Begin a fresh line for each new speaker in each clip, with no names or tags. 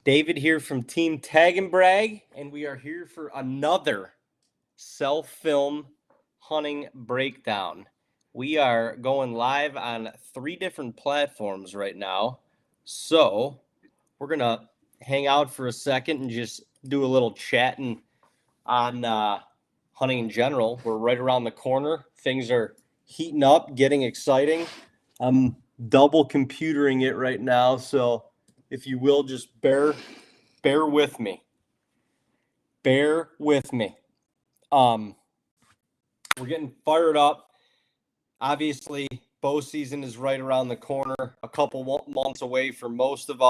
David here from Team Tag and Brag, and we are here for another self-film hunting breakdown. We are going live on 3 different platforms right now, so we're going to hang out for a second and just do a little chatting on hunting in general. We're right around the corner. Things are heating up, getting exciting. I'm double computering it right now, so if you will, just bear with me. Bear with me. We're getting fired up. Obviously, bow season is right around the corner, a couple months away for most of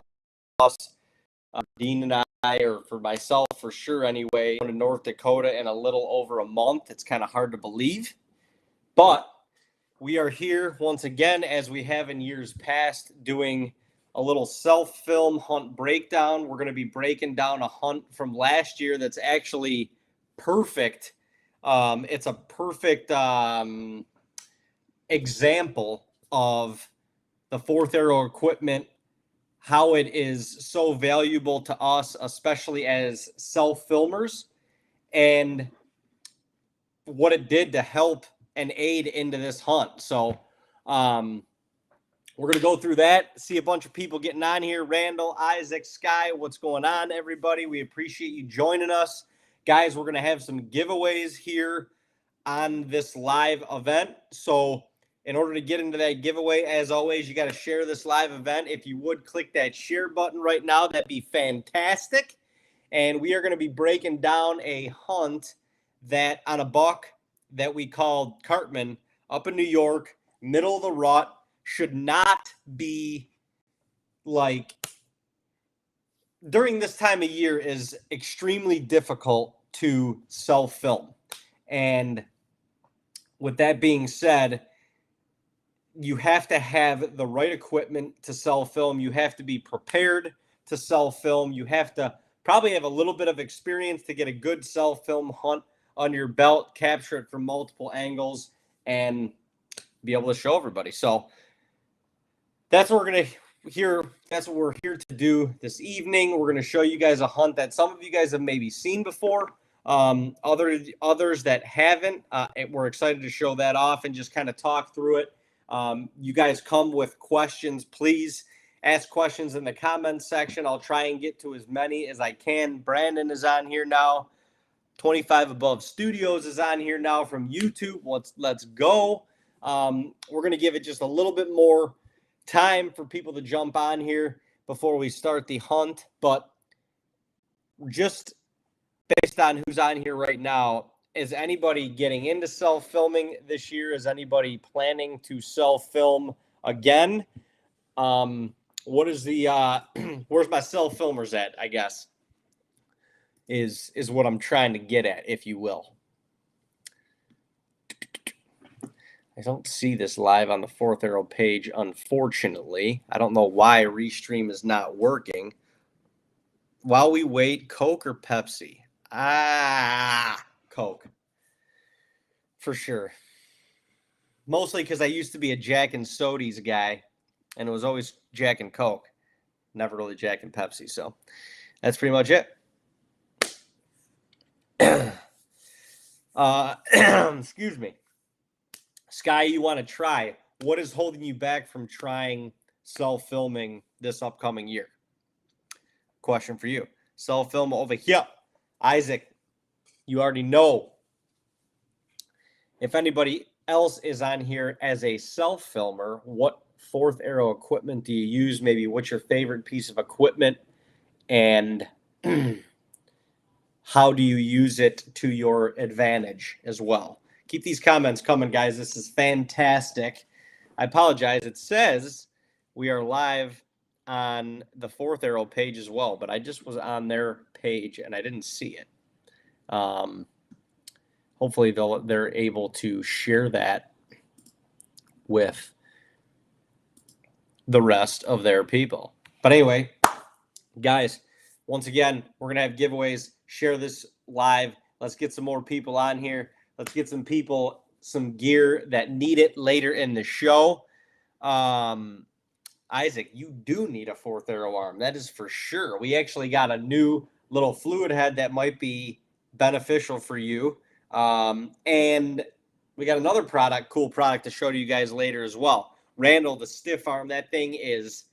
us. Dean and I, or for myself for sure anyway, going to North Dakota in a little over a month. It's kind of hard to believe. But we are here once again, as we have in years past, doing a little self-film hunt breakdown. We're going to be breaking down a hunt from last year that's actually perfect. It's a perfect example of the Fourth Arrow equipment, how it is so valuable to us, especially as self-filmers, and what it did to help and aid into this hunt. So we're going to go through that, see a bunch of people getting on here. Randall, Isaac, Sky, what's going on, everybody? We appreciate you joining us. Guys, we're going to have some giveaways here on this live event. So in order to get into that giveaway, as always, you got to share this live event. If you would click that share button right now, that'd be fantastic. And we are going to be breaking down a hunt that on a buck that we called Cartman up in New York, middle of the rut. Should not be, like, during this time of year is extremely difficult to self-film. And with that being said, you have to have the right equipment to self-film. You have to be prepared to self-film. You have to probably have a little bit of experience to get a good self-film hunt under your belt, capture it from multiple angles, and be able to show everybody. So that's what we're going to hear. That's what we're here to do this evening. We're going to show you guys a hunt that some of you guys have maybe seen before. Others that haven't, we're excited to show that off and just kind of talk through it. You guys come with questions. Please ask questions in the comments section. I'll try and get to as many as I can. Brandon is on here now. 25 Above Studios is on here now from YouTube. Let's go. We're going to give it just a little bit more time for people to jump on here before we start the hunt, but just based on who's on here right now, is anybody getting into self-filming this year? Is anybody planning to self-film again? What is the where's my self-filmers at, I guess, is what I'm trying to get at, if you will. I don't see this live on the Fourth Arrow page, unfortunately. I don't know why Restream is not working. While we wait, Coke or Pepsi? Coke. For sure. Mostly because I used to be a Jack and Sodies guy, and it was always Jack and Coke. Never really Jack and Pepsi, so that's pretty much it. Excuse me. Sky, you want to try. What is holding you back from trying self-filming this upcoming year? Question for you. Self-film over here. Isaac, you already know. If anybody else is on here as a self-filmer, what Fourth Arrow equipment do you use? Maybe what's your favorite piece of equipment? And how do you use it to your advantage as well? Keep these comments coming, guys. This is fantastic. I apologize. It says we are live on the Fourth Arrow page as well, but I just was on their page and I didn't see it. Hopefully they're able to share that with the rest of their people. But anyway, guys, once again, we're going to have giveaways. Share this live. Let's get some more people on here. Let's get some people some gear that need it later in the show. Isaac, you do need a fourth arrow arm. That is for sure. We actually got a new little fluid head that might be beneficial for you. And we got another cool product to show to you guys later as well. Randall, the stiff arm, that thing is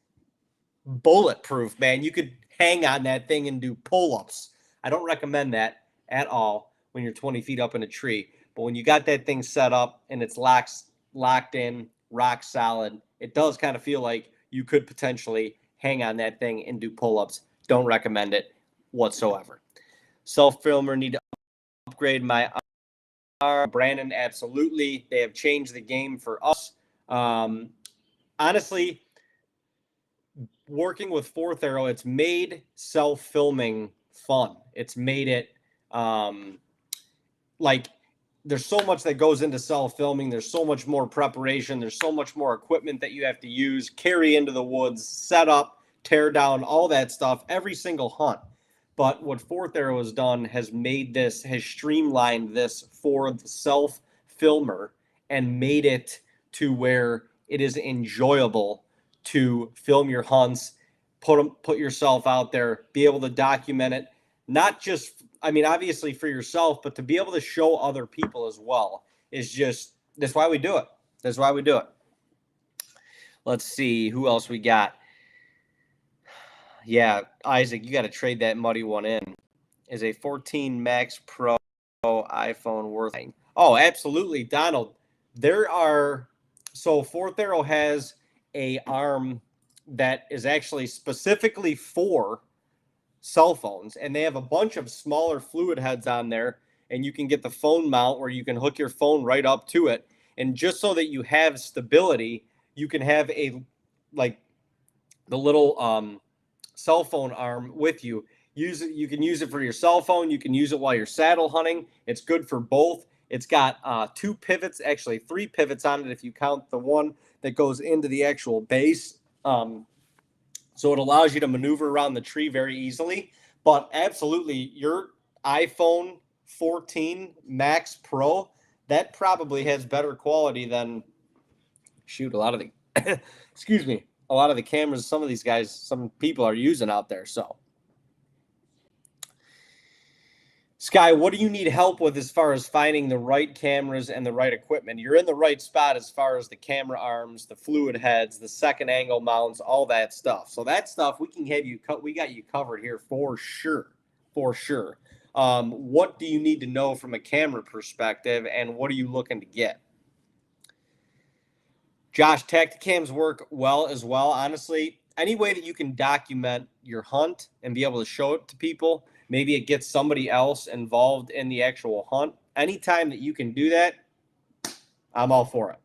bulletproof, man. You could hang on that thing and do pull-ups. I don't recommend that at all when you're 20 feet up in a tree. But when you got that thing set up and it's locked in, rock solid, it does kind of feel like you could potentially hang on that thing and do pull-ups. Don't recommend it whatsoever. Self-filmer, need to upgrade my arm. Brandon, absolutely. They have changed the game for us. Honestly, working with Fourth Arrow, it's made self-filming fun. It's made it like there's so much that goes into self-filming. There's so much more preparation. There's so much more equipment that you have to use, carry into the woods, set up, tear down, all that stuff, every single hunt. But what Fourth Arrow has done has streamlined this for the self-filmer and made it to where it is enjoyable to film your hunts, put yourself out there, be able to document it, not just, I mean, obviously for yourself, but to be able to show other people as well that's why we do it. That's why we do it. Let's see who else we got. Yeah, Isaac, you got to trade that muddy one in. Is a 14 Max Pro iPhone worth it? Oh, absolutely, Donald. So Fourth Arrow has a arm that is actually specifically for cell phones, and they have a bunch of smaller fluid heads on there, and you can get the phone mount where you can hook your phone right up to it. And just so that you have stability, you can have the little cell phone arm with you. You can use it for your cell phone. You can use it while you're saddle hunting. It's good for both. It's got 2 pivots, actually 3 pivots on it if you count the one that goes into the actual base. So it allows you to maneuver around the tree very easily. But absolutely, your iPhone 14 Max Pro, that probably has better quality than, a lot of the, excuse me, a lot of the cameras some people are using out there. So, Sky, what do you need help with as far as finding the right cameras and the right equipment? You're in the right spot as far as the camera arms, the fluid heads, the second angle mounts, all that stuff. So that stuff we got you covered here for sure. For sure. What do you need to know from a camera perspective, and what are you looking to get? Josh, Tacticams work well as well. Honestly, any way that you can document your hunt and be able to show it to people, maybe it gets somebody else involved in the actual hunt. Anytime that you can do that, I'm all for it.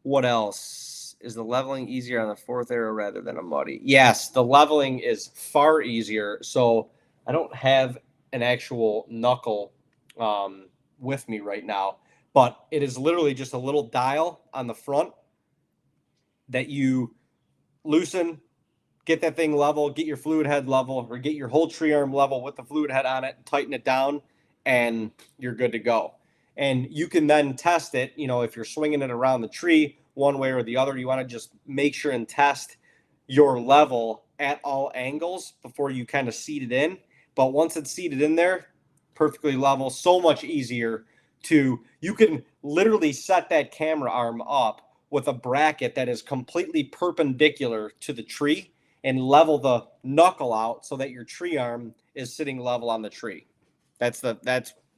What else? Is the leveling easier on the Fourth Arrow rather than a muddy? Yes, the leveling is far easier. So I don't have an actual knuckle with me right now, but it is literally just a little dial on the front that you loosen, get that thing level, get your fluid head level, or get your whole tree arm level with the fluid head on it, tighten it down, and you're good to go. And you can then test it, if you're swinging it around the tree one way or the other, you want to just make sure and test your level at all angles before you kind of seat it in. But once it's seated in there, perfectly level, so much easier you can literally set that camera arm up with a bracket that is completely perpendicular to the tree and level the knuckle out so that your tree arm is sitting level on the tree. That's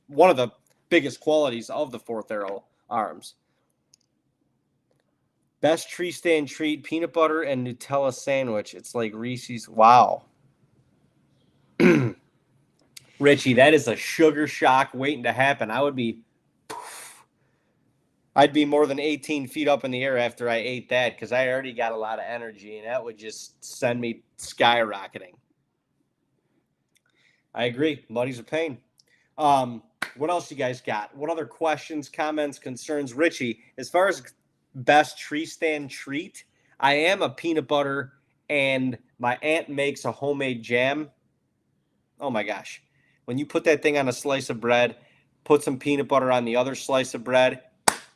one of the biggest qualities of the Fourth Arrow arms. Best tree stand treat, peanut butter and Nutella sandwich. It's like Reese's. Wow. Richie, that is a sugar shock waiting to happen. I'd be more than 18 feet up in the air after I ate that because I already got a lot of energy, and that would just send me skyrocketing. I agree. Muddy's a pain. What else you guys got? What other questions, comments, concerns? Richie, as far as best tree stand treat, I am a peanut butter, and my aunt makes a homemade jam. Oh, my gosh. When you put that thing on a slice of bread, put some peanut butter on the other slice of bread,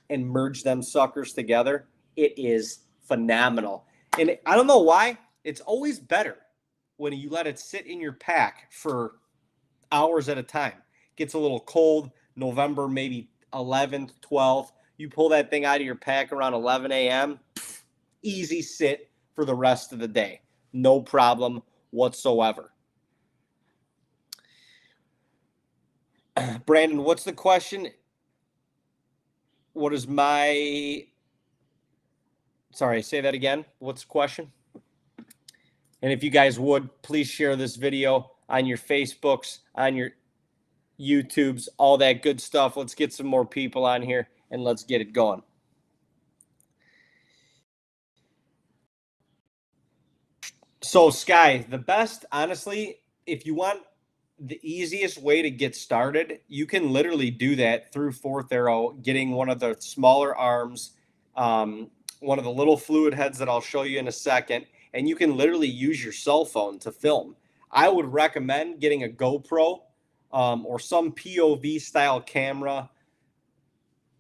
and merge them suckers together, it is phenomenal. And I don't know why, it's always better when you let it sit in your pack for hours at a time. Gets a little cold, November, maybe 11th, 12th. You pull that thing out of your pack around 11 a.m., easy sit for the rest of the day. No problem whatsoever. Brandon, what's the question? What is my... Sorry, say that again. What's the question? And if you guys would, please share this video on your Facebooks, on your YouTubes, all that good stuff. Let's get some more people on here and let's get it going. So, Sky, the best, honestly, if you want the easiest way to get started, you can literally do that through Fourth Arrow, getting one of the smaller arms, one of the little fluid heads that I'll show you in a second, and you can literally use your cell phone to film. I would recommend getting a GoPro or some POV style camera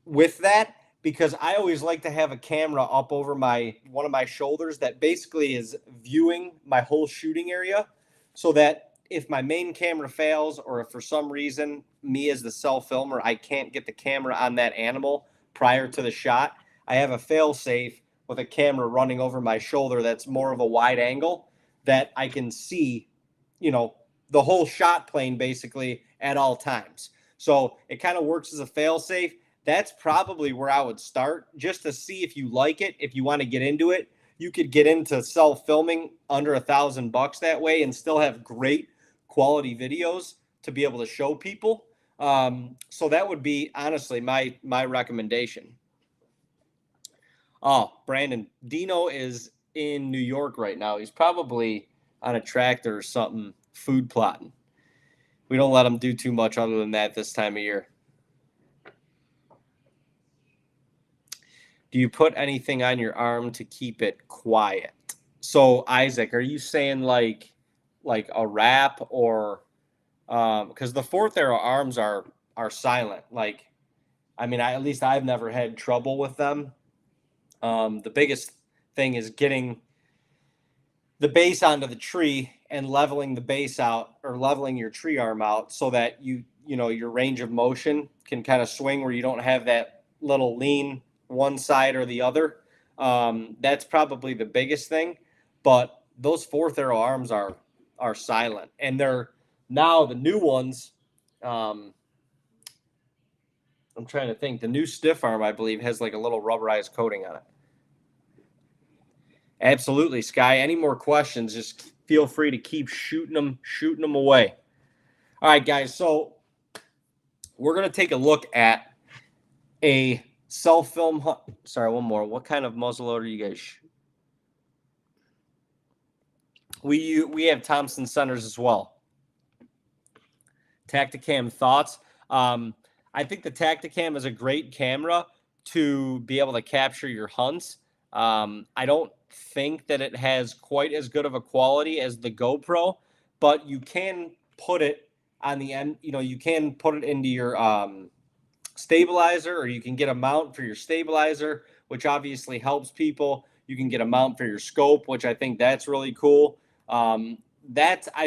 with that, because I always like to have a camera up over one of my shoulders that basically is viewing my whole shooting area, so that if my main camera fails, or if for some reason me as the self filmer, I can't get the camera on that animal prior to the shot, I have a fail safe with a camera running over my shoulder that's more of a wide angle that I can see, the whole shot plane basically at all times. So it kind of works as a fail safe. That's probably where I would start, just to see if you like it. If you want to get into it, you could get into self-filming under $1,000 that way and still have great quality videos to be able to show people. So that would be honestly my recommendation. Oh, Brandon, Dino is in New York right now. He's probably on a tractor or something, food plotting. We don't let him do too much other than that this time of year. Do you put anything on your arm to keep it quiet? So, Isaac, are you saying like a wrap, or because the Fourth Arrow arms are silent? Like, I mean, at least I've never had trouble with them. The biggest thing is getting the base onto the tree and leveling the base out, or leveling your tree arm out, so that your range of motion can kind of swing where you don't have that little lean one side or the other. That's probably the biggest thing. But those Fourth Arrow arms are silent, and they're now the new ones. I'm trying to think. The new stiff arm, I believe, has like a little rubberized coating on it. Absolutely, Sky. Any more questions, just feel free to keep shooting them away. All right, guys. So we're going to take a look at a self-film hunt. Sorry, one more. What kind of muzzleloader you guys? We have Thompson centers as well. Tacticam thoughts. I think the Tacticam is a great camera to be able to capture your hunts. I don't think that it has quite as good of a quality as the GoPro, but you can put it on the end. You can put it into your stabilizer, or you can get a mount for your stabilizer, which obviously helps people. You can get a mount for your scope, which I think that's really cool. I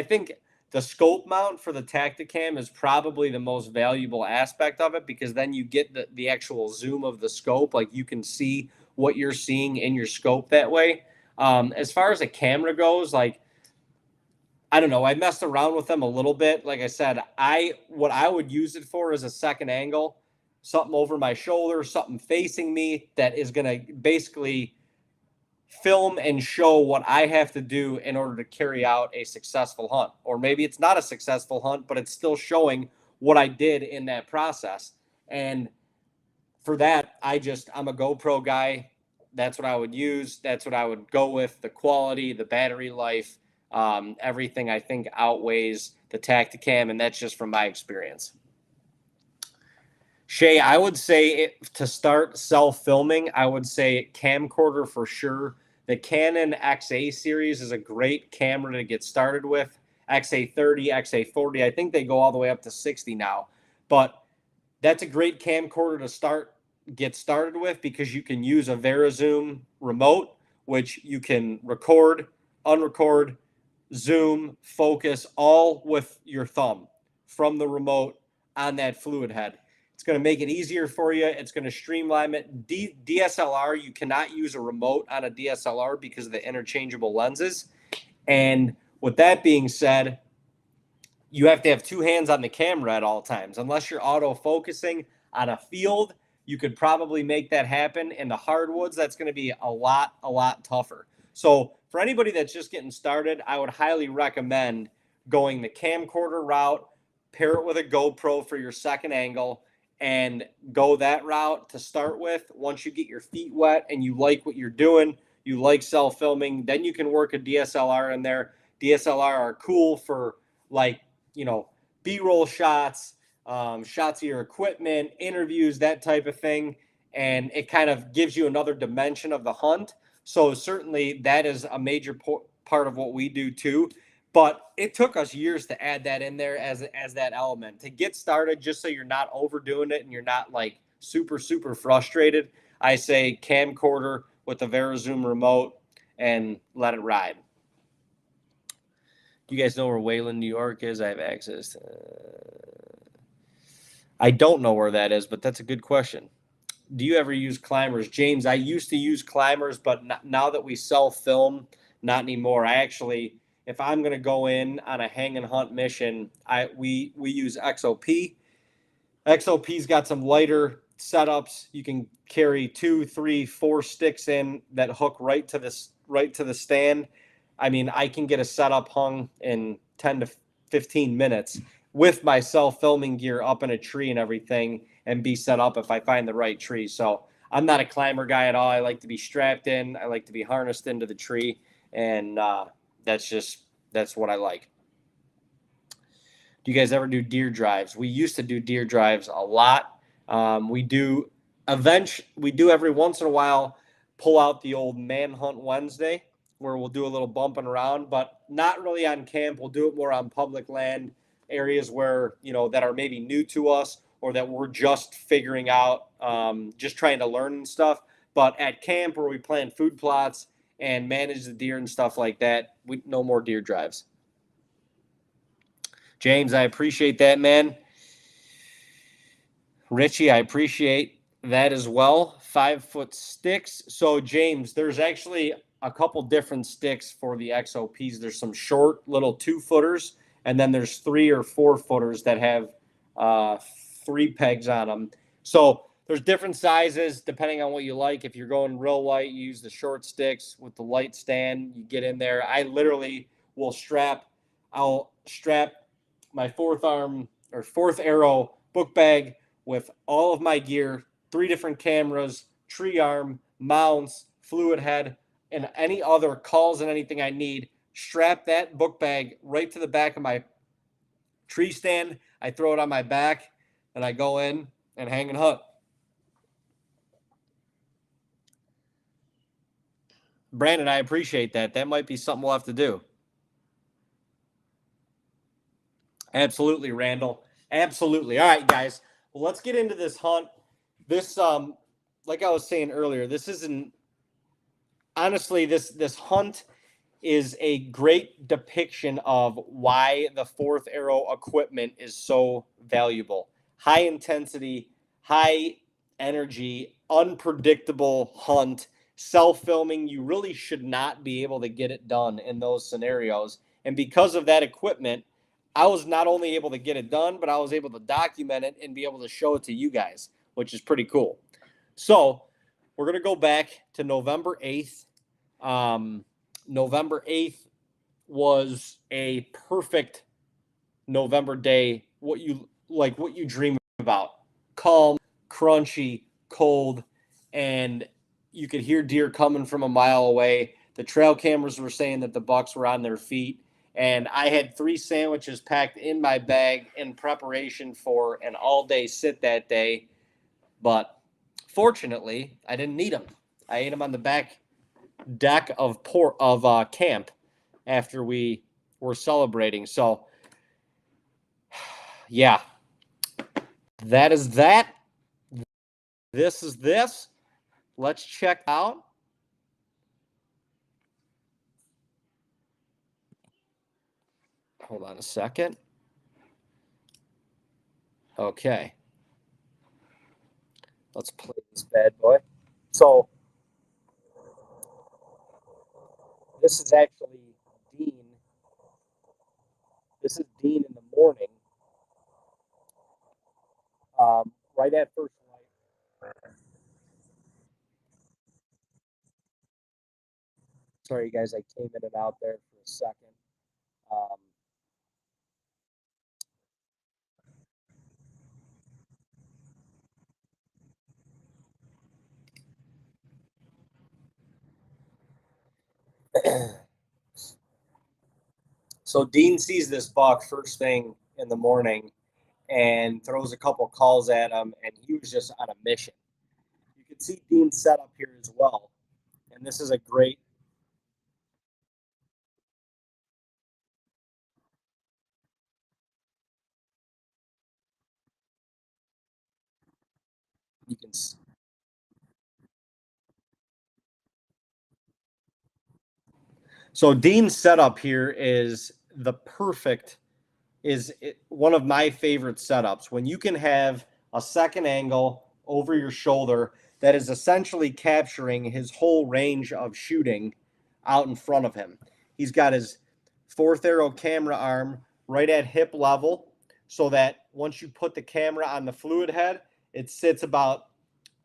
think the scope mount for the Tacticam is probably the most valuable aspect of it, because then you get the actual zoom of the scope. Like, you can see what you're seeing in your scope that way. As far as a camera goes, like, I don't know, I messed around with them a little bit. Like I said, what I would use it for is a second angle, something over my shoulder, something facing me that is going to basically film and show what I have to do in order to carry out a successful hunt. Or maybe it's not a successful hunt, but it's still showing what I did in that process. And for that, I'm a GoPro guy. That's what I would use. That's what I would go with. The quality, the battery life, everything I think outweighs the Tacticam, and that's just from my experience. Shay, I would say to start self-filming, I would say camcorder for sure. The Canon XA series is a great camera to get started with. XA30, XA40, I think they go all the way up to 60 now. But that's a great camcorder to get started with, because you can use a VariZoom remote, which you can record, unrecord, zoom, focus, all with your thumb from the remote on that fluid head. It's going to make it easier for you. It's going to streamline it. DSLR, you cannot use a remote on a DSLR because of the interchangeable lenses. And with that being said, you have to have two hands on the camera at all times. Unless you're auto focusing on a field, you could probably make that happen. In the hardwoods, that's going to be a lot tougher. So for anybody that's just getting started, I would highly recommend going the camcorder route, pair it with a GoPro for your second angle, and go that route to start with. Once you get your feet wet and you like what you're doing, you like self-filming, then you can work a DSLR in there. DSLR are cool for, like, you know, B-roll shots, shots of your equipment, interviews, that type of thing. And it kind of gives you another dimension of the hunt. So certainly that is a major part of what we do too. But it took us years to add that in there as that element to get started, just so you're not overdoing it and you're not like super frustrated. I say camcorder with the VariZoom remote and let it ride. Do you guys know where Wayland, New York is? I have access to... I don't know where that is, but that's a good question. Do you ever use climbers? James, I used to use climbers, but now that we self-film, not anymore. I actually, if I'm going to go in on a hang and hunt mission, we use XOP. XOP's got some lighter setups. You can carry 2, 3, 4 sticks in that hook right to the stand. I mean, I can get a setup hung in 10 to 15 minutes with my self-filming gear up in a tree and everything, and be set up if I find the right tree. So I'm not a climber guy at all. I like to be strapped in. I like to be harnessed into the tree, and that's what I like. Do you guys ever do deer drives? We used to do deer drives a lot. We do every once in a while pull out the old Manhunt Wednesday, where we'll do a little bumping around, but not really on camp. We'll do it more on public land, areas where, you know, that are maybe new to us or that we're just figuring out, just trying to learn and stuff. But at camp, where we plan food plots and manage the deer and stuff like that, no more deer drives. James, I appreciate that, man. Richie, I appreciate that as well. 5-foot sticks. So James, there's actually a couple different sticks for the XOPs. There's some short little 2-footers, and then there's 3 or 4 footers that have 3 pegs on them. So there's different sizes depending on what you like. If you're going real light, you use the short sticks with the light stand. You get in there. I literally will I'll strap my 4th arrow book bag with all of my gear, 3 different cameras, tree arm, mounts, fluid head, and any other calls and anything I need. Strap that book bag right to the back of my tree stand. I throw it on my back, and I go in and hang and hunt. Brandon, I appreciate that. That might be something we'll have to do. Absolutely, Randall. Absolutely. All right, guys. Well, let's get into this hunt. This, like I was saying earlier, this isn't honestly, this hunt is a great depiction of why the 4th Arrow equipment is so valuable. High intensity, high energy, unpredictable hunt, self-filming. You really should not be able to get it done in those scenarios. And because of that equipment, I was not only able to get it done, but I was able to document it and be able to show it to you guys, which is pretty cool. So we're going to go back to November 8th. November 8th was a perfect November day. What you dream about. Calm, crunchy, cold, and you could hear deer coming from a mile away. The trail cameras were saying that the bucks were on their feet. And I had 3 sandwiches packed in my bag in preparation for an all-day sit that day. But fortunately, I didn't need them. I ate them on the back deck of camp after we were celebrating. So, yeah, that is that. This is this. Let's check out Hold on a second. Okay. Let's play this bad boy. So this is actually Dean. This is Dean in the morning, right at first light. Sorry, guys, I came in and out there for a second. Um, so Dean sees this buck first thing in the morning and throws a couple calls at him, and he was just on a mission. You can see Dean set up here as well, and this is a great. You can. So Dean's setup here is the perfect. One of my favorite setups when you can have a second angle over your shoulder that is essentially capturing his whole range of shooting out in front of him. He's got his fourth arrow camera arm right at hip level so that once you put the camera on the fluid head, it sits about,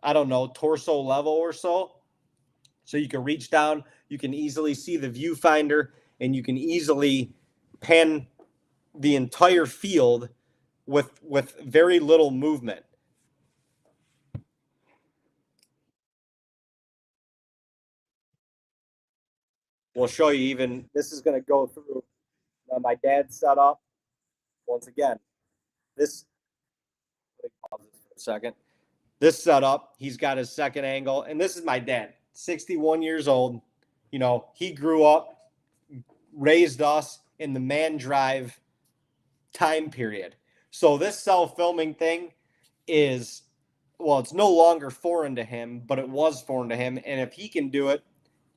I don't know, torso level or so. So you can reach down, you can easily see the viewfinder, and you can easily pan the entire field with very little movement. We'll show you even this is going to go through my dad's setup. Once again, this pause this for a second. This setup, he's got his second angle, and this is my dad, 61 years old. You know, he grew up, raised us in the man drive time period. So this self filming thing is, well, it's no longer foreign to him, but it was foreign to him. And if he can do it,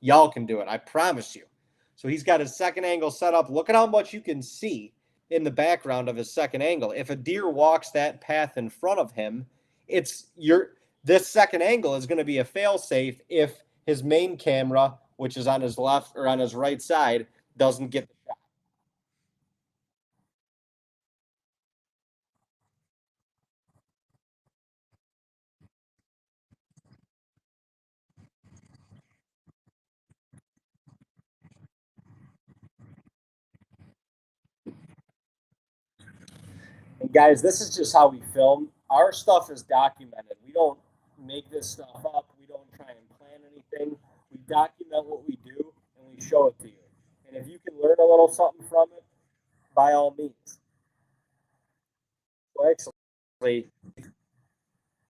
y'all can do it. I promise you. So he's got his second angle set up. Look at how much you can see in the background of his second angle. If a deer walks that path in front of him, it's your this second angle is going to be a fail safe if his main camera, which is on his left or on his right side, doesn't get the shot. And guys, this is just how we film. Our stuff is documented. We don't make this stuff up. We don't try and plan anything. We document what we do and we show it to you. And if you can learn a little something from it, by all means. So actually,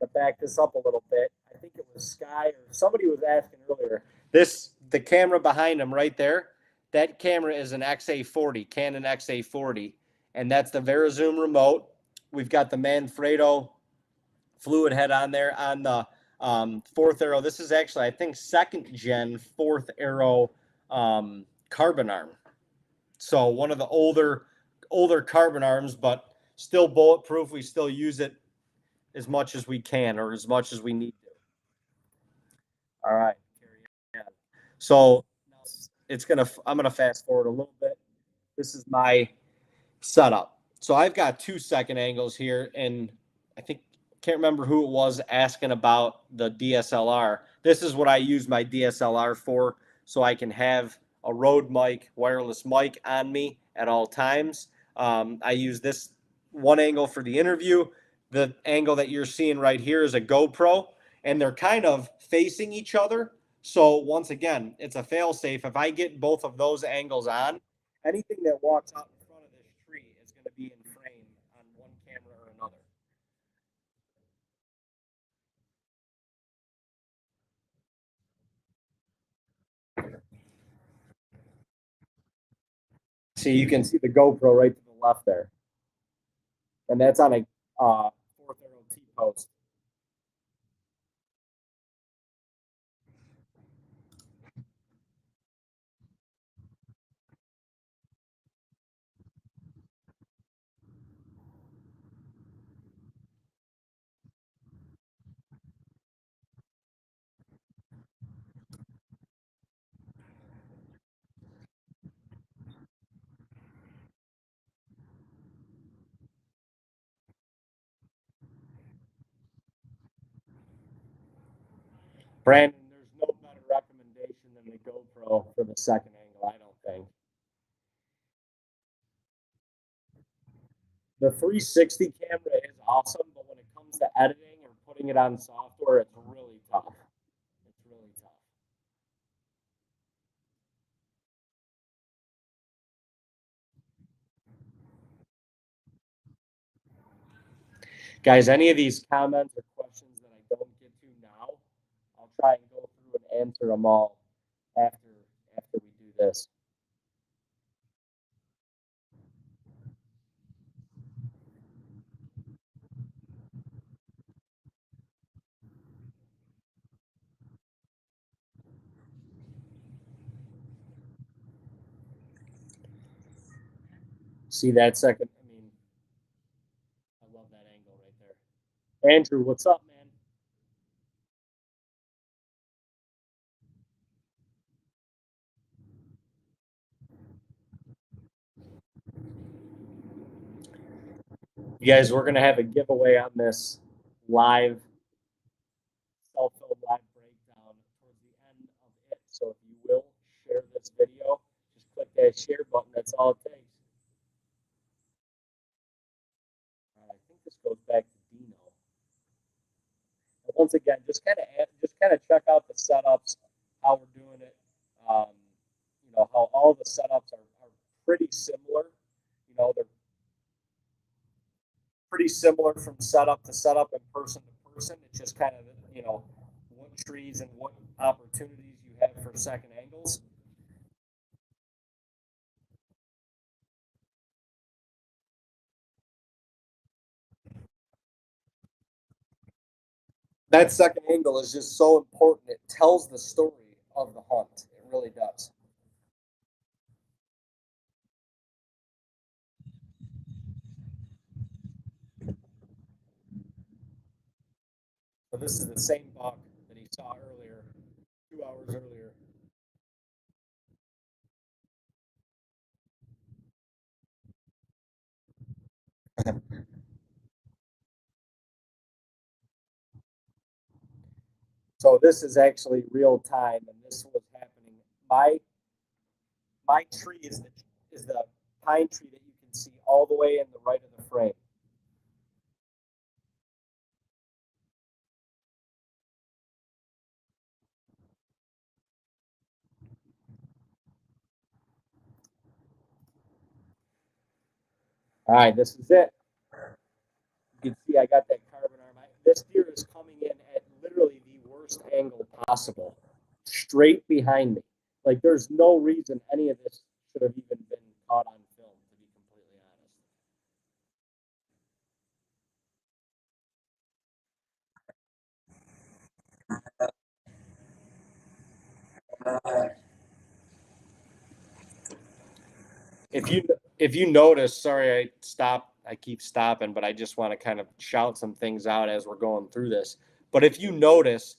to back this up a little bit, I think it was Sky or somebody was asking earlier. The camera behind him right there, that camera is an XA40, Canon XA40, and that's the VariZoom remote. We've got the Manfrotto fluid head on there on the fourth arrow. This is actually, I think, second gen fourth arrow carbon arm. So one of the older carbon arms, but still bulletproof. We still use it as much as we can or as much as we need to. All right. So I'm gonna fast forward a little bit. This is my setup. So I've got 2 second angles here, and I think can't remember who it was asking about the DSLR. This is what I use my DSLR for, so I can have a Rode mic, wireless mic on me at all times. I use this one angle for the interview. The angle that you're seeing right here is a GoPro, and they're kind of facing each other. So once again, it's a fail safe. If I get both of those angles on, anything that walks out in front of this tree is going to be in frame on one camera or another. See, you can see the GoPro right to the left there, and that's on a fourth arrow T post. Brandon, there's no better recommendation than the GoPro for the second angle, I don't think. The 360 camera is awesome, but when it comes to editing or putting it on software, it's really tough. It's really tough. Guys, any of these comments or questions that I don't get to now, I'll try and go through and answer them all after we do this. See that second? I mean, I love that angle right there. Andrew, what's up, man? You guys, we're gonna have a giveaway on this live self-film live breakdown towards the end of it. So if you will share this video, just click that share button. That's all it takes. I think this goes back to Dino. And once again, just kind of check out the setups, how we're doing it. You know how all the setups are pretty similar. You know they're pretty similar from setup to setup and person to person. It's just kind of what trees and what opportunities you have for second angles. That second angle is just so important. It tells the story of the hunt. It really does. So this is the same buck that he saw earlier, 2 hours earlier. So this is actually real time, and this was happening. My tree is the pine tree that you can see all the way in the right of the frame. All right, this is it. You can see I got that carbon arm. This deer is coming in at literally the worst angle possible, straight behind me. Like there's no reason any of this should have even been caught on film, to be completely honest. If you notice, sorry I keep stopping, but I just want to kind of shout some things out as we're going through this. But if you notice,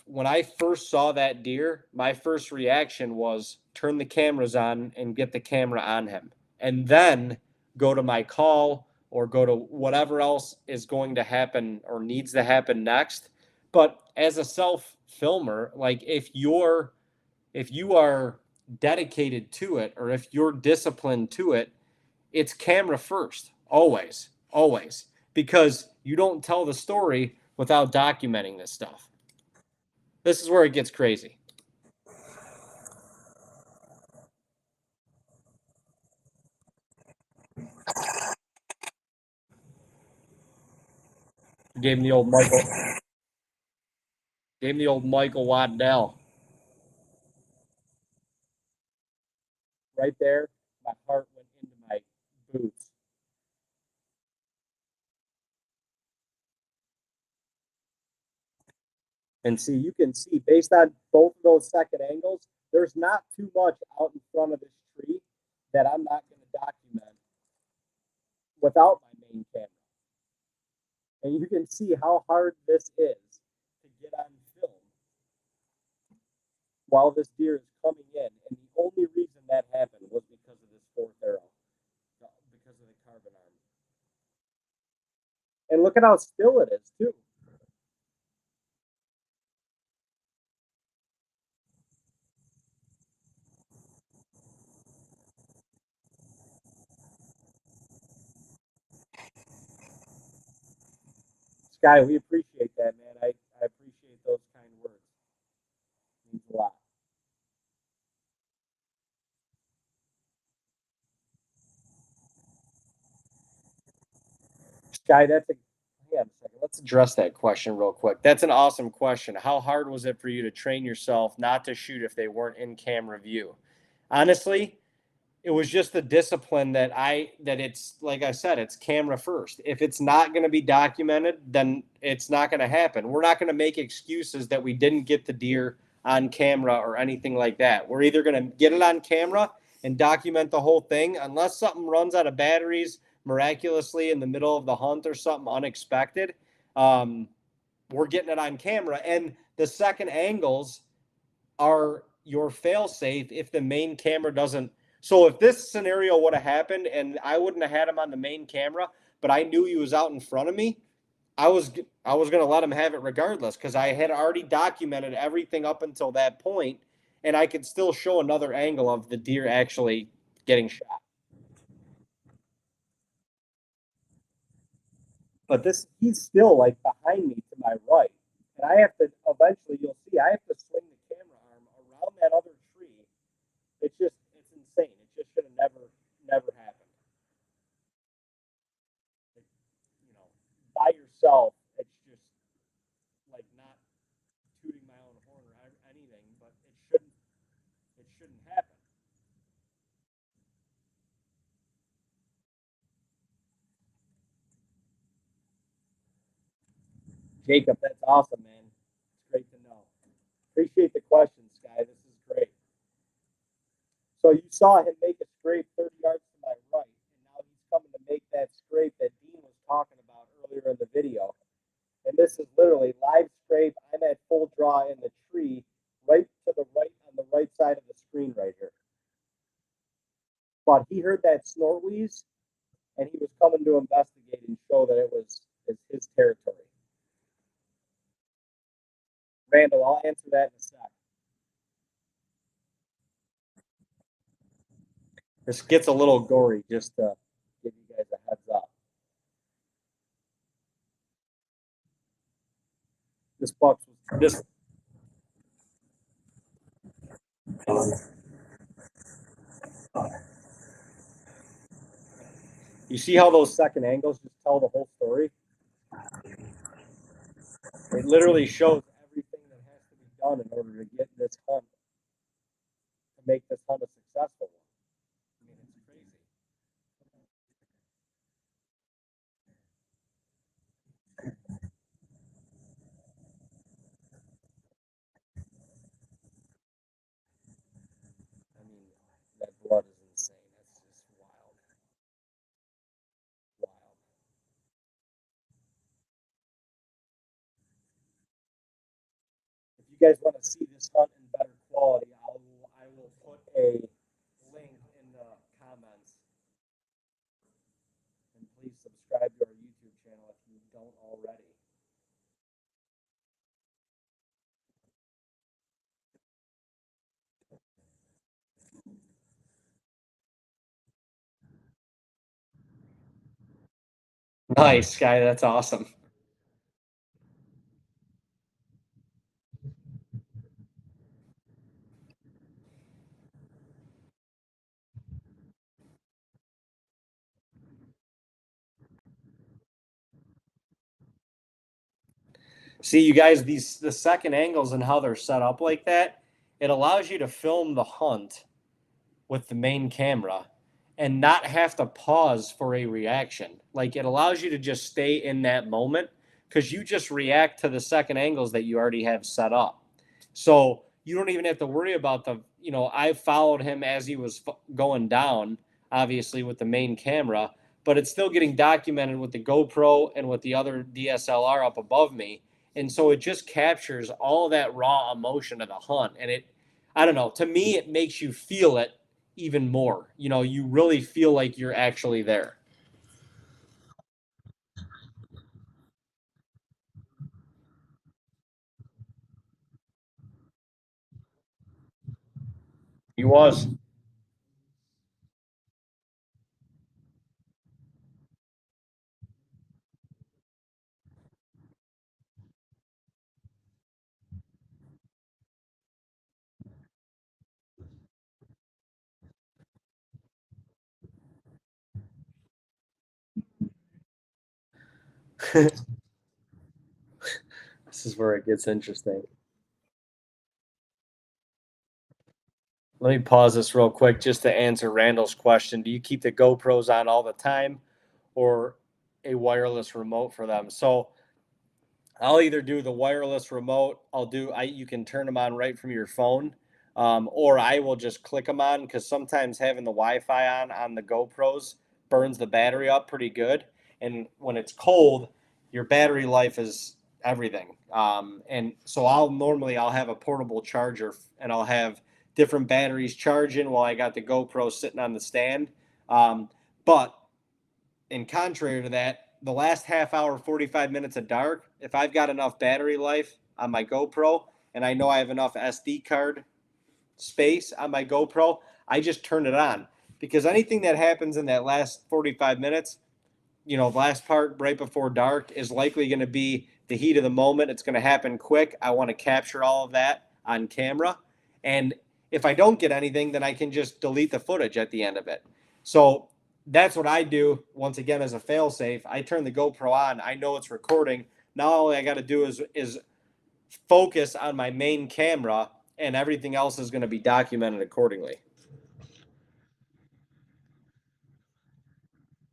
when I first saw that deer, my first reaction was turn the cameras on and get the camera on him, and then go to my call or go to whatever else is going to happen or needs to happen next. But as a self filmer, like if you are dedicated to it or if you're disciplined to it, it's camera first, always, always, because you don't tell the story without documenting this stuff. This is where it gets crazy. Gave him the old Michael, gave him the old Michael Waddell right there. My heart went into my boots. And see, you can see based on both of those second angles, there's not too much out in front of this tree that I'm not going to document without my main camera. And you can see how hard this is to get on film while this deer is coming in. And the only reason that happened was because of this fourth arrow, because of the carbon arm. And look at how still it is, too. Sky, we appreciate that, man. I appreciate those kind words. It means a lot. Sky, that's a hang on a second. Let's address that question real quick. That's an awesome question. How hard was it for you to train yourself not to shoot if they weren't in camera view? Honestly, it was just the discipline that it's like I said, it's camera first. If it's not going to be documented, then it's not going to happen. We're not going to make excuses that we didn't get the deer on camera or anything like that. We're either going to get it on camera and document the whole thing, unless something runs out of batteries miraculously in the middle of the hunt or something unexpected. Um, we're getting it on camera, and the second angles are your fail safe if the main camera doesn't. So if this scenario would have happened and I wouldn't have had him on the main camera, but I knew he was out in front of me, I was I was going to let him have it regardless because I had already documented everything up until that point, and I could still show another angle of the deer actually getting shot. But this he's still like behind me to my right, and I have to eventually you'll see I have to swing the camera arm around that other tree. It's insane. It just should have never happened. Like, by yourself, it's just like not tooting my own horn or anything, but it shouldn't happen. Jacob, that's awesome, man. It's great to know. Appreciate the questions, Sky. This is great. So you saw him make a scrape 30 yards to my right, and now he's coming to make that scrape that Dean was talking about earlier in the video. And this is literally live scrape. I'm at full draw in the tree, right to the right on the right side of the screen right here. But he heard that snort wheeze, and he was coming to investigate and show that it was his territory. Randall, I'll answer that in a sec. This gets a little gory, just to give you guys a heads up. This buck was this. You see how those second angles just tell the whole story? It literally shows everything that has to be done in order to get this hunt, to make this hunt a successful one. I mean, it's crazy. I mean, that blood is insane. That's just wild. Wild. If you guys want to see this hunt in better quality, I will put a link in the comments. And please subscribe to our YouTube channel if you don't already. Nice, guy. That's awesome. See, you guys, these the second angles and how they're set up like that, it allows you to film the hunt with the main camera and not have to pause for a reaction. Like it allows you to just stay in that moment because you just react to the second angles that you already have set up. So you don't even have to worry about I followed him as he was going down, obviously with the main camera, but it's still getting documented with the GoPro and with the other DSLR up above me. And so it just captures all that raw emotion of the hunt. And I don't know, to me, it makes you feel it even more. You really feel like you're actually there. He was. This is where it gets interesting. Let me pause this real quick just to answer Randall's question. Do you keep the GoPros on all the time or a wireless remote for them? So I'll either do the wireless remote. You can turn them on right from your phone, or I will just click them on because sometimes having the Wi-Fi on the GoPros burns the battery up pretty good. And when it's cold, your battery life is everything. And so I'll have a portable charger and I'll have different batteries charging while I got the GoPro sitting on the stand. But in contrary to that, the last half hour, 45 minutes of dark, if I've got enough battery life on my GoPro and I know I have enough SD card space on my GoPro, I just turn it on because anything that happens in that last 45 minutes, the last part right before dark is likely going to be the heat of the moment. It's going to happen quick. I want to capture all of that on camera. And if I don't get anything, then I can just delete the footage at the end of it. So that's what I do once again as a failsafe. I turn the GoPro on. I know it's recording. Now all I got to do is focus on my main camera and everything else is going to be documented accordingly.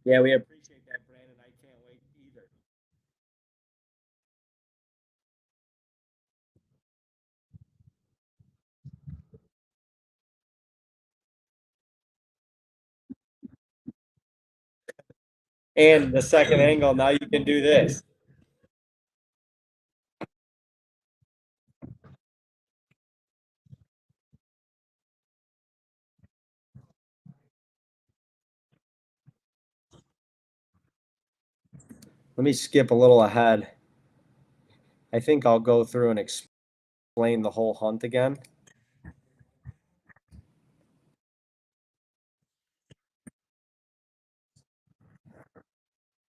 Yeah, we appreciate that, Brandon. I can't wait either. And the second angle, now you can do this. Let me skip a little ahead. I think I'll go through and explain the whole hunt again.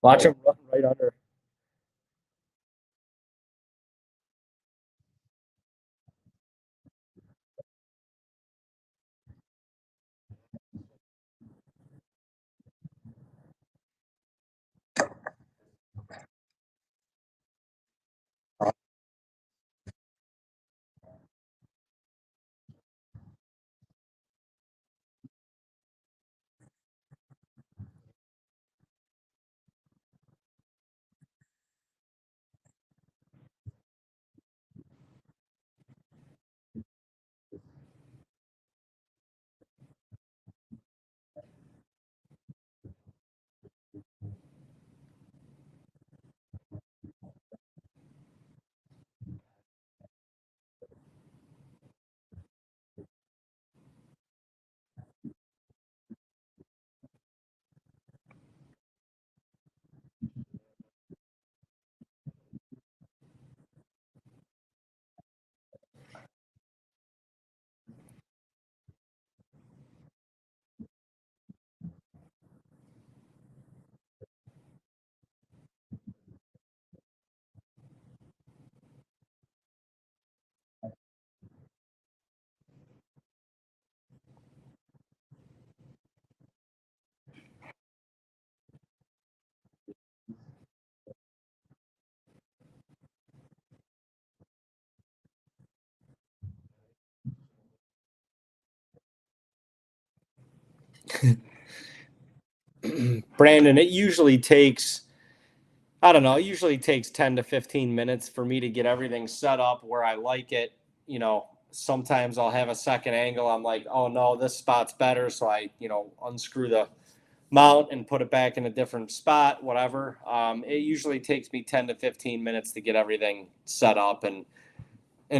Watch him run right under. Brandon, it usually takes, I don't know, it usually takes 10 to 15 minutes for me to get everything set up where I like it. Sometimes I'll have a second angle. I'm like, oh no, this spot's better. So I unscrew the mount and put it back in a different spot, whatever. It usually takes me 10 to 15 minutes to get everything set up and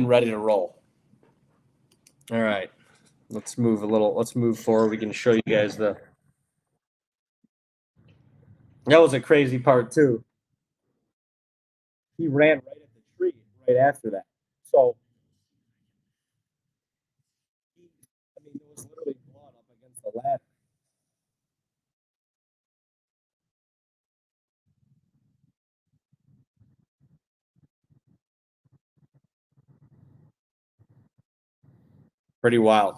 ready to roll. All right. Let's move forward. We can show you guys that was a crazy part too. He ran right at the tree right after that. So, I mean, there was literally blood up against the ladder. Pretty wild.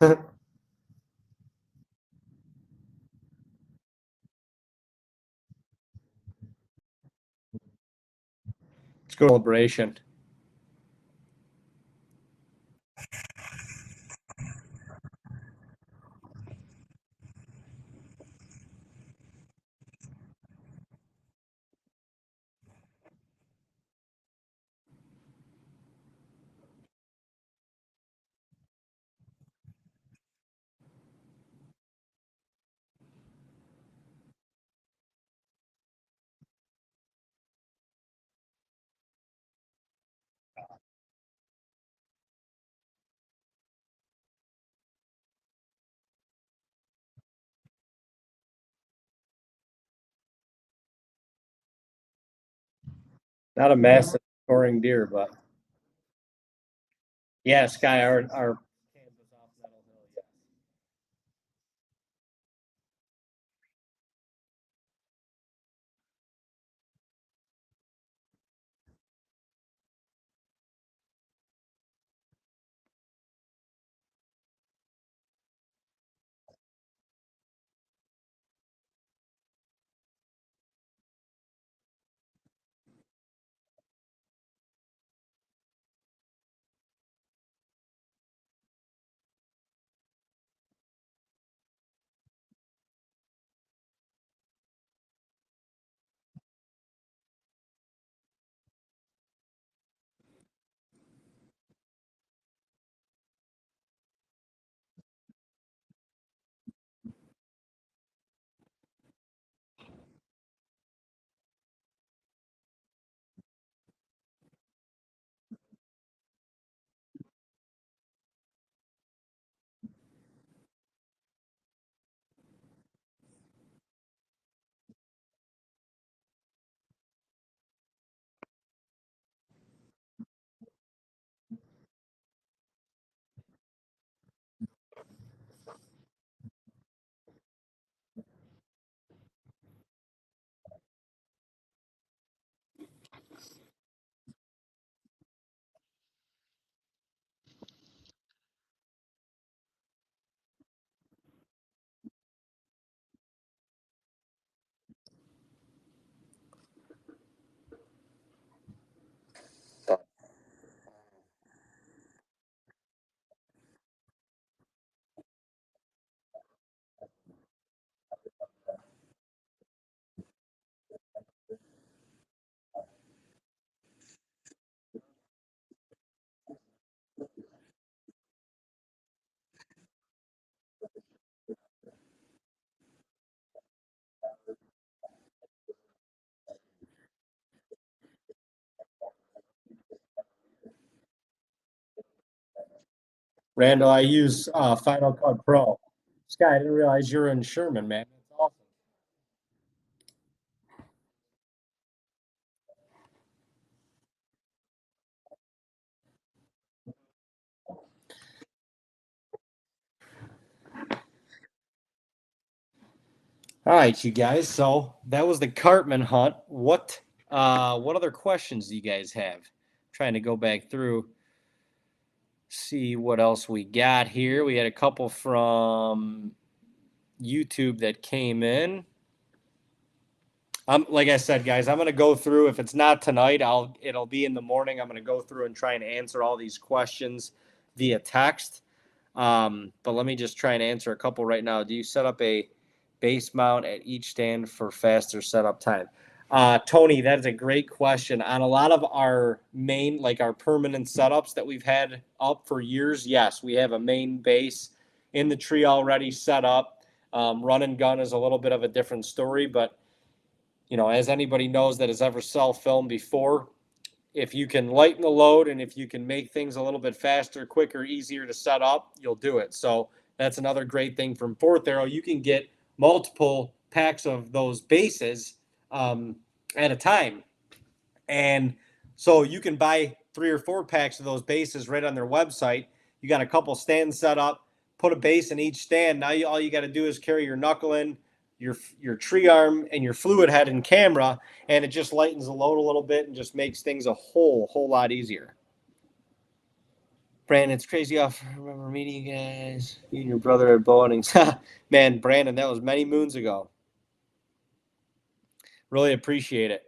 Let's go to celebration. Not a massive scoring deer, but yeah, Sky, our Kansas off Metal Hill, yeah. Randall, I use Final Cut Pro. Sky, I didn't realize you're in Sherman, man. That's awesome. All right, you guys. So that was the Cartman hunt. What other questions do you guys have? Trying to go back through, see what else we got here. We had a couple from YouTube that came in. Like I said, guys, I'm gonna go through. If it's not tonight, it'll be in the morning. I'm gonna go through and try and answer all these questions via text. But let me just try and answer a couple right now. Do you set up a base mount at each stand for faster setup time? Tony, that is a great question. On a lot of our main, like our permanent setups that we've had up for years, yes, we have a main base in the tree already set up. Run and gun is a little bit of a different story, but as anybody knows that has ever self-filmed before, if you can lighten the load and if you can make things a little bit faster, quicker, easier to set up, you'll do it. So that's another great thing from Fourth Arrow. You can get multiple packs of those bases at a time. And so you can buy 3 or 4 packs of those bases right on their website. You got a couple stands set up, put a base in each stand. Now all you got to do is carry your knuckle in, your tree arm, and your fluid head and camera, and it just lightens the load a little bit and just makes things a whole lot easier. Brandon, it's crazy off. I remember meeting you guys. You and your brother at Bowings. Man, Brandon, that was many moons ago. Really appreciate it.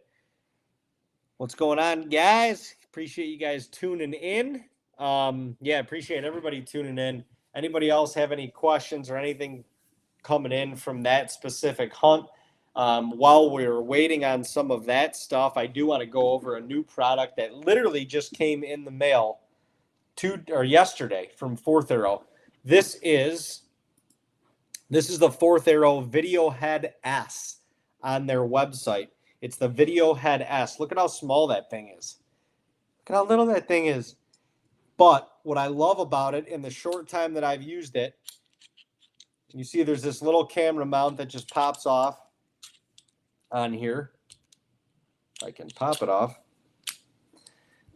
What's going on, guys? Appreciate you guys tuning in. Yeah, appreciate everybody tuning in. Anybody else have any questions or anything coming in from that specific hunt? While we're waiting on some of that stuff, I do want to go over a new product that literally just came in the mail yesterday from Fourth Arrow. This is the Fourth Arrow Video Head S on their website. It's the Video Head S. Look at how small that thing is. Look at how little that thing is. But what I love about it in the short time that I've used it, you see there's this little camera mount that just pops off on here. I can pop it off.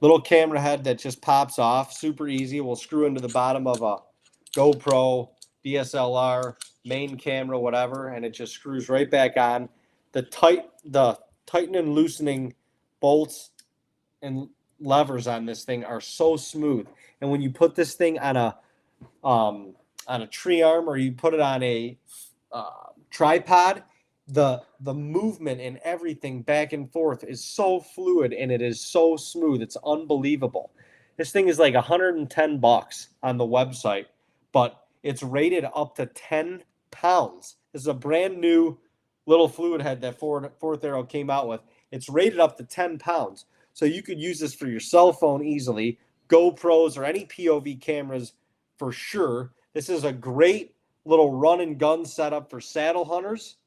Little camera head that just pops off. Super easy. We'll screw into the bottom of a GoPro, DSLR, main camera, whatever, and it just screws right back on. The tighten and loosening bolts and levers on this thing are so smooth. And when you put this thing on a tree arm or you put it on a tripod, the movement and everything back and forth is so fluid and it is so smooth. It's unbelievable. This thing is like $110 on the website, but it's rated up to 10 pounds. This is a brand new little fluid head that Fourth Arrow came out with. It's rated up to 10 pounds. So you could use this for your cell phone easily, GoPros or any POV cameras for sure. This is a great little run and gun setup for saddle hunters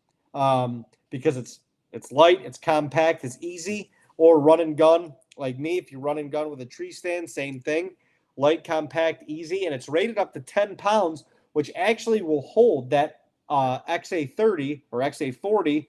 because it's light, it's compact, it's easy, or run and gun like me. If you run and gun with a tree stand, same thing. Light, compact, easy, and it's rated up to 10 pounds, which actually will hold that XA30 or XA40.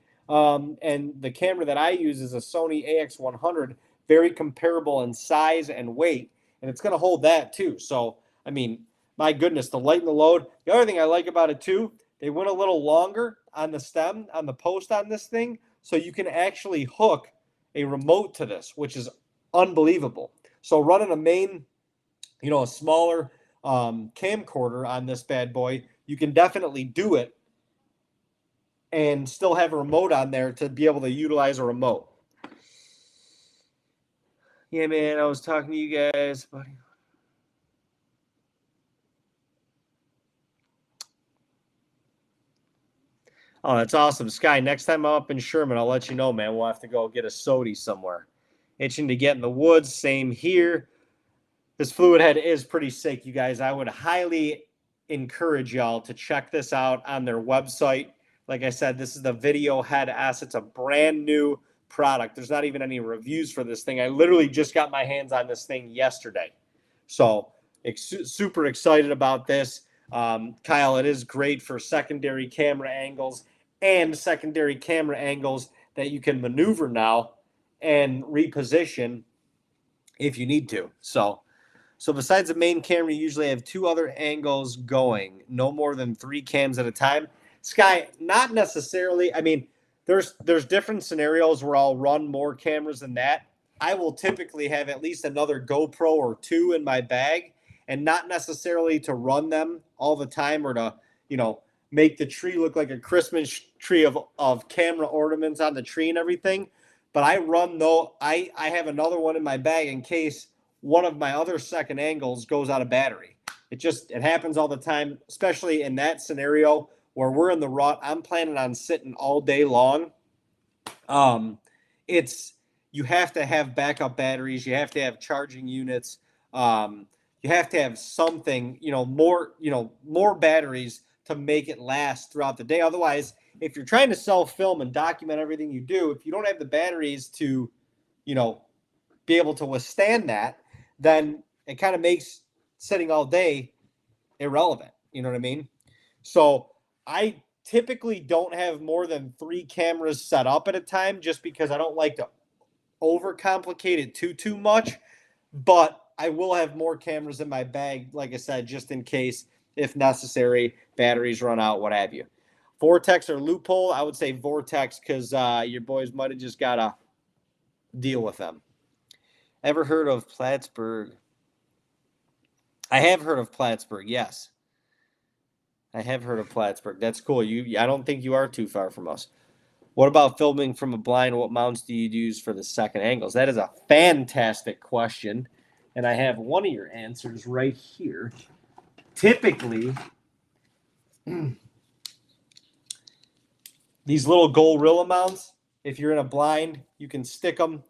And the camera that I use is a Sony AX100, very comparable in size and weight, and it's going to hold that too. So, I mean, my goodness, the light and the load. The other thing I like about it too, they went a little longer on the stem, on the post on this thing, so you can actually hook a remote to this, which is unbelievable. So running a main, a smaller camcorder on this bad boy, you can definitely do it and still have a remote on there to be able to utilize a remote. Yeah, man, I was talking to you guys, buddy. Oh, that's awesome. Sky, next time I'm up in Sherman, I'll let you know, man. We'll have to go get a sody somewhere. Itching to get in the woods, same here. This fluid head is pretty sick, you guys. I would highly encourage y'all to check this out on their website. Like I said, this is the Video Head S. It's a brand new product. There's not even any reviews for this thing. I literally just got my hands on this thing yesterday. So super excited about this. Kyle, it is great for secondary camera angles and secondary camera angles that you can maneuver now and reposition if you need to. So besides the main camera, you usually have two other angles going, no more than 3 cams at a time. Sky, not necessarily. I mean, there's different scenarios where I'll run more cameras than that. I will typically have at least another GoPro or 2 in my bag, and not necessarily to run them all the time or to, make the tree look like a Christmas tree of camera ornaments on the tree and everything. But I run though, I have another one in my bag in case one of my other second angles goes out of battery. It happens all the time, especially in that scenario where we're in the rut. I'm planning on sitting all day long. You have to have backup batteries. You have to have charging units. You have to have something, more batteries to make it last throughout the day. Otherwise, if you're trying to self-film and document everything you do, if you don't have the batteries to, be able to withstand that, then it kind of makes sitting all day irrelevant. You know what I mean? So I typically don't have more than 3 cameras set up at a time just because I don't like to overcomplicate it too much. But I will have more cameras in my bag, like I said, just in case, if necessary, batteries run out, what have you. Vortex or Loophole? I would say Vortex because your boys might have just got to deal with them. Ever heard of Plattsburgh? I have heard of Plattsburgh. Yes, I have heard of Plattsburgh. That's cool. I don't think you are too far from us. What about filming from a blind? What mounts do you use for the second angles? That is a fantastic question, and I have one of your answers right here. Typically, these little Gorilla mounts, if you're in a blind, you can stick them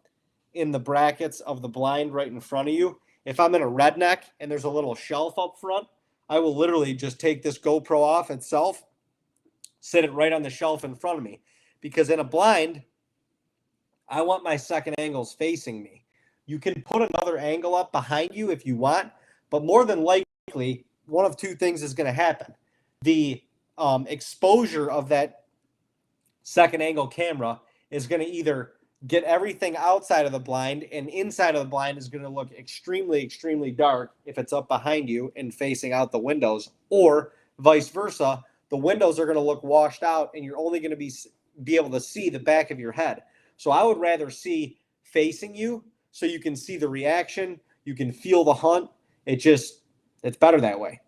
in the brackets of the blind right in front of you. If I'm in a redneck and there's a little shelf up front, I will literally just take this GoPro off itself, sit it right on the shelf in front of me. Because in a blind, I want my second angles facing me. You can put another angle up behind you if you want, but more than likely, one of two things is going to happen. The exposure of that second angle camera is going to either get everything outside of the blind, and inside of the blind is going to look extremely, extremely dark if it's up behind you and facing out the windows, or vice versa. The windows are going to look washed out, and you're only going to be able to see the back of your head. So I would rather see facing you so you can see the reaction, you can feel the hunt. It's better that way.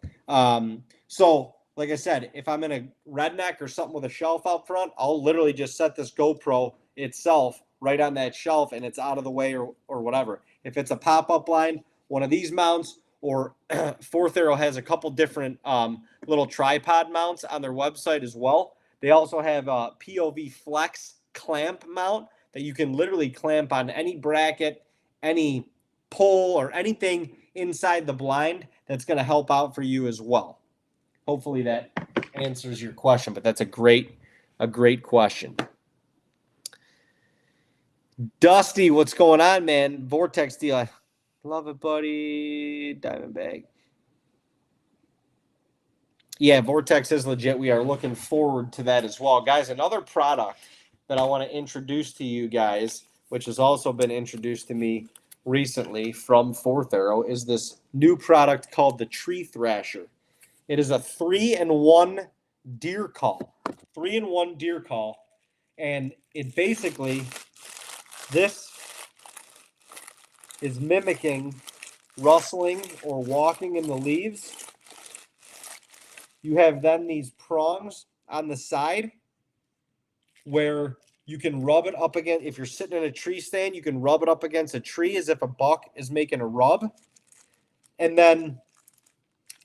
So like I said, if I'm in a redneck or something with a shelf out front, I'll literally just set this GoPro itself right on that shelf and it's out of the way or whatever. If it's a pop-up blind, one of these mounts, or Fourth Arrow has a couple different little tripod mounts on their website as well. They also have a POV Flex clamp mount that you can literally clamp on any bracket, any pole, or anything inside the blind that's going to help out for you as well. Hopefully that answers your question, but that's a great question. Dusty, what's going on, man? Vortex deal. I love it, buddy. Diamondbag. Yeah, Vortex is legit. We are looking forward to that as well. Guys, another product that I want to introduce to you guys, which has also been introduced to me recently from Fourth Arrow, is this new product called the Tree Thrasher. It is a 3-in-1 deer call. 3-in-1 deer call. And it basically, this is mimicking rustling or walking in the leaves. You have then these prongs on the side where you can rub it up against, if you're sitting in a tree stand, you can rub it up against a tree as if a buck is making a rub. And then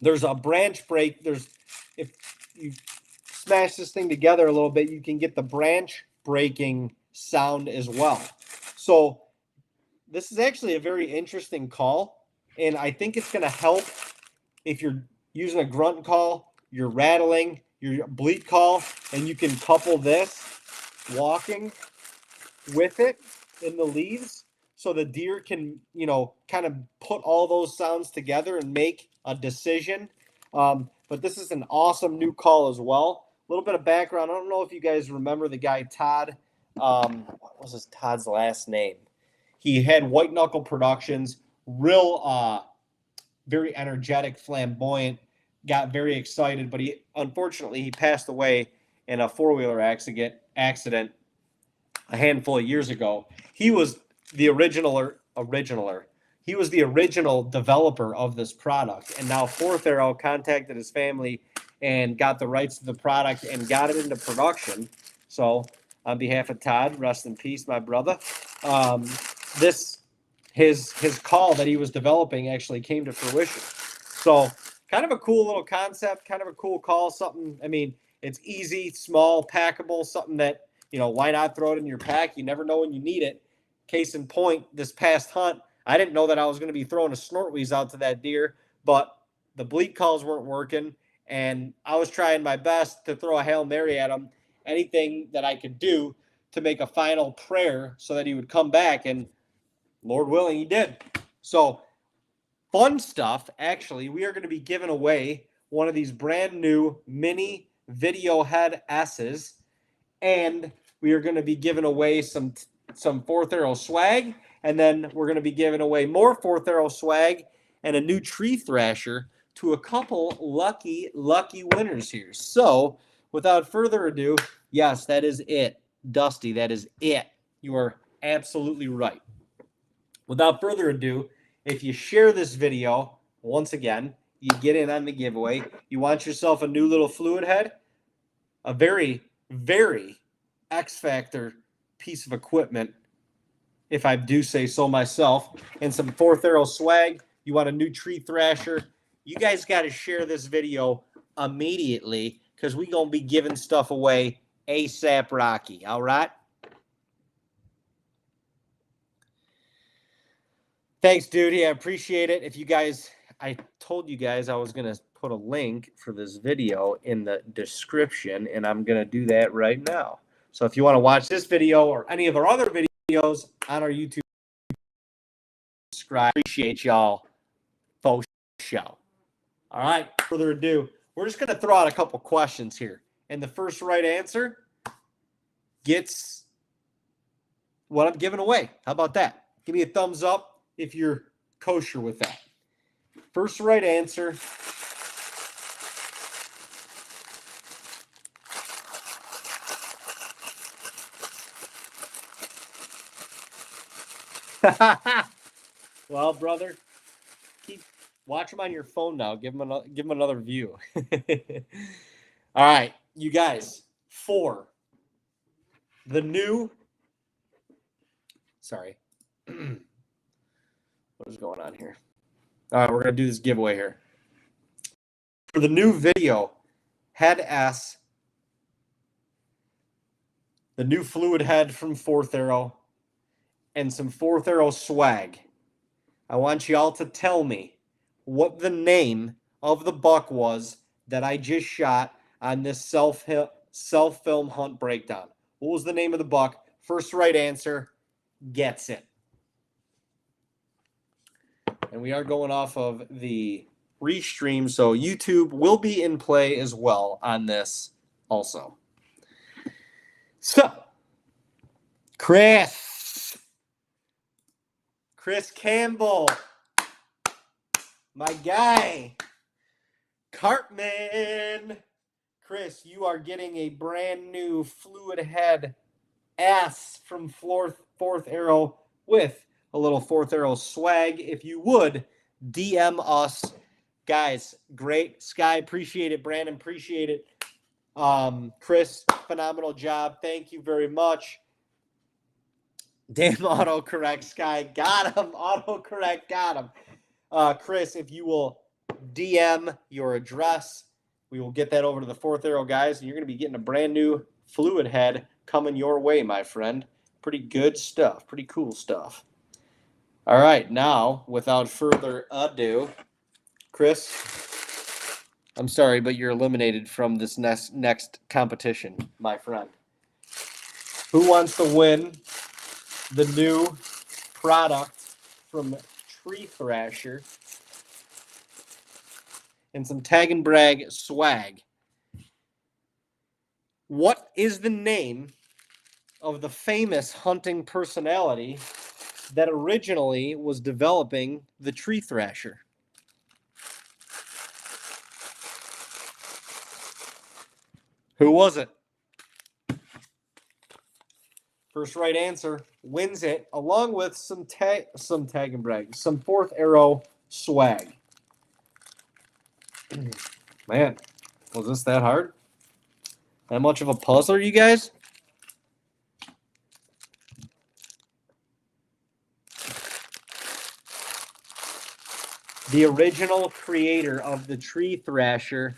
there's a branch break. If you smash this thing together a little bit, you can get the branch breaking sound as well. So this is actually a very interesting call, and I think it's going to help if you're using a grunt call, you're rattling, your bleat call, and you can couple this walking with it in the leaves so the deer can, kind of put all those sounds together and make a decision. But this is an awesome new call as well. A little bit of background. I don't know if you guys remember the guy Todd. What was Todd's last name? He had White Knuckle Productions, real very energetic, flamboyant, got very excited, but unfortunately he passed away in a four-wheeler accident a handful of years ago. He was the originaler. He was the original developer of this product, and now Fourth Arrow contacted his family and got the rights to the product and got it into production. So on behalf of Todd, rest in peace, my brother. His call that he was developing actually came to fruition. So kind of a cool little concept, kind of a cool call, something, it's easy, small, packable, something that, why not throw it in your pack? You never know when you need it. Case in point, this past hunt, I didn't know that I was going to be throwing a snortweeze out to that deer, but the bleat calls weren't working, and I was trying my best to throw a Hail Mary at him, anything that I could do to make a final prayer so that he would come back, and Lord willing, he did. So fun stuff. Actually, we are going to be giving away one of these brand new mini video head S's, and we are going to be giving away some Fourth Arrow swag, and then we're going to be giving away more Fourth Arrow swag and a new Tree Thrasher to a couple lucky winners here. So without further ado, yes, that is it. Dusty, that is it. You are absolutely right. Without further ado, if you share this video, once again, you get in on the giveaway. You want yourself a new little fluid head, a very, very X Factor piece of equipment, if I do say so myself, and some Fourth Arrow swag. You want a new tree thrasher. You guys got to share this video immediately because we're going to be giving stuff away ASAP Rocky. All right? Thanks, dude. Yeah, I appreciate it. If you guys, I told you guys I was going to put a link for this video in the description, and I'm going to do that right now. So if you want to watch this video or any of our other videos on our YouTube, subscribe. Appreciate y'all. Faux show. All right, further ado, we're just going to throw out a couple questions here. And the first right answer gets what I'm giving away. How about that? Give me a thumbs up if you're kosher with that. First right answer. Well, brother, watch them on your phone now. Give them another view. All right, you guys. 4. The new. Sorry. What is going on here? All right, we're going to do this giveaway here. For the new video, Head S, the new fluid head from Fourth Arrow, and some Fourth Arrow swag. I want y'all to tell me what the name of the buck was that I just shot on this self-film hunt breakdown. What was the name of the buck? First right answer gets it. And we are going off of the restream, so YouTube will be in play as well on this also. So, Chris Campbell, my guy, Cartman. Chris, you are getting a brand new fluid head S from Fourth Arrow with a little Fourth Arrow swag. If you would, DM us. Guys, great. Sky, appreciate it. Brandon, appreciate it. Chris, phenomenal job. Thank you very much. Damn autocorrect, Sky. Got him. Autocorrect, got him. Chris, if you will DM your address, we will get that over to the Fourth Arrow guys, and you're going to be getting a brand new fluid head coming your way, my friend. Pretty good stuff. Pretty cool stuff. All right, now, without further ado, Chris, I'm sorry, but you're eliminated from this next competition, my friend. Who wants to win the new product from Tree Thrasher and some Tag and Brag swag? What is the name of the famous hunting personality that originally was developing the Tree Thrasher? Who was it? First right answer wins it, along with some Tag and Brag, some Fourth Arrow swag. Man, was this that hard? That much of a puzzler, you guys? The original creator of the Tree Thrasher,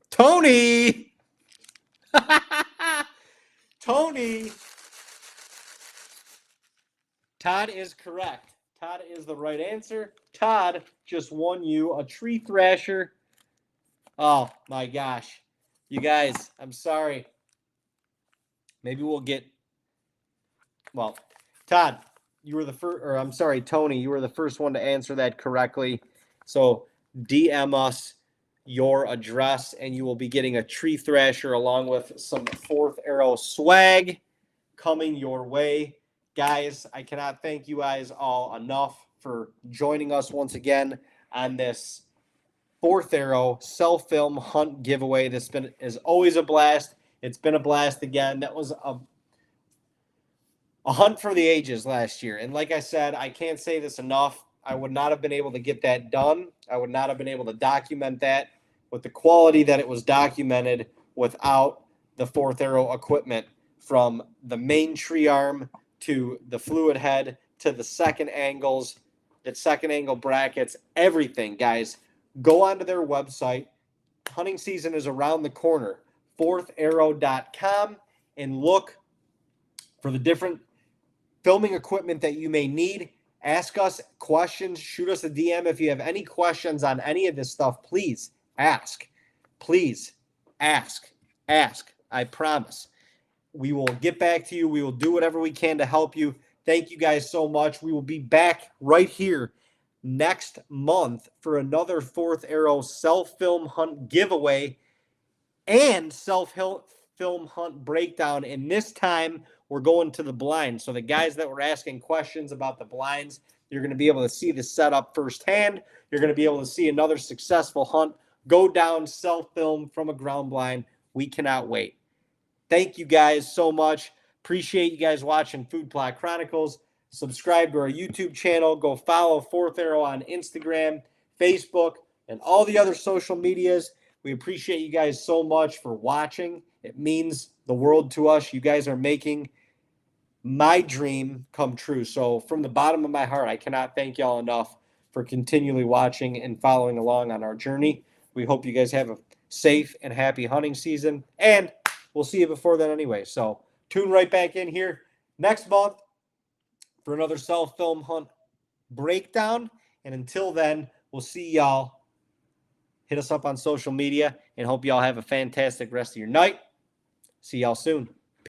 Tony! Tony! Todd is correct. Todd is the right answer. Todd just won you a Tree Thrasher. Oh, my gosh. You guys, I'm sorry. Maybe we'll get... Well, Todd, you were the first... Or I'm sorry, Tony, you were the first one to answer that correctly. So DM us your address, and you will be getting a Tree Thrasher along with some Fourth Arrow swag coming your way. Guys, I cannot thank you guys all enough for joining us once again on this Fourth Arrow self-film hunt giveaway. This is always a blast. It's been a blast again. That was a hunt for the ages last year. And like I said, I can't say this enough. I would not have been able to get that done. I would not have been able to document that with the quality that it was documented without the Fourth Arrow equipment, from the main tree arm to the fluid head to the second angles, the second angle brackets, everything, guys. Go onto their website. Hunting season is around the corner, fourtharrow.com, and look for the different filming equipment that you may need. Ask us questions. Shoot us a DM if you have any questions on any of this stuff. Please ask. Please ask. Ask. I promise. We will get back to you. We will do whatever we can to help you. Thank you guys so much. We will be back right here next month for another Fourth Arrow self-film hunt giveaway and self-film hunt breakdown. And this time we're going to the blinds. So the guys that were asking questions about the blinds, you're going to be able to see the setup firsthand. You're going to be able to see another successful hunt go down self-film from a ground blind. We cannot wait. Thank you guys so much. Appreciate you guys watching Food Plot Chronicles. Subscribe to our YouTube channel. Go follow Fourth Arrow on Instagram, Facebook, and all the other social medias. We appreciate you guys so much for watching. It means the world to us. You guys are making my dream come true. So from the bottom of my heart, I cannot thank y'all enough for continually watching and following along on our journey. We hope you guys have a safe and happy hunting season, and we'll see you before then anyway. So tune right back in here next month for another self-film hunt breakdown. And until then, we'll see y'all. Hit us up on social media, and hope y'all have a fantastic rest of your night. See y'all soon.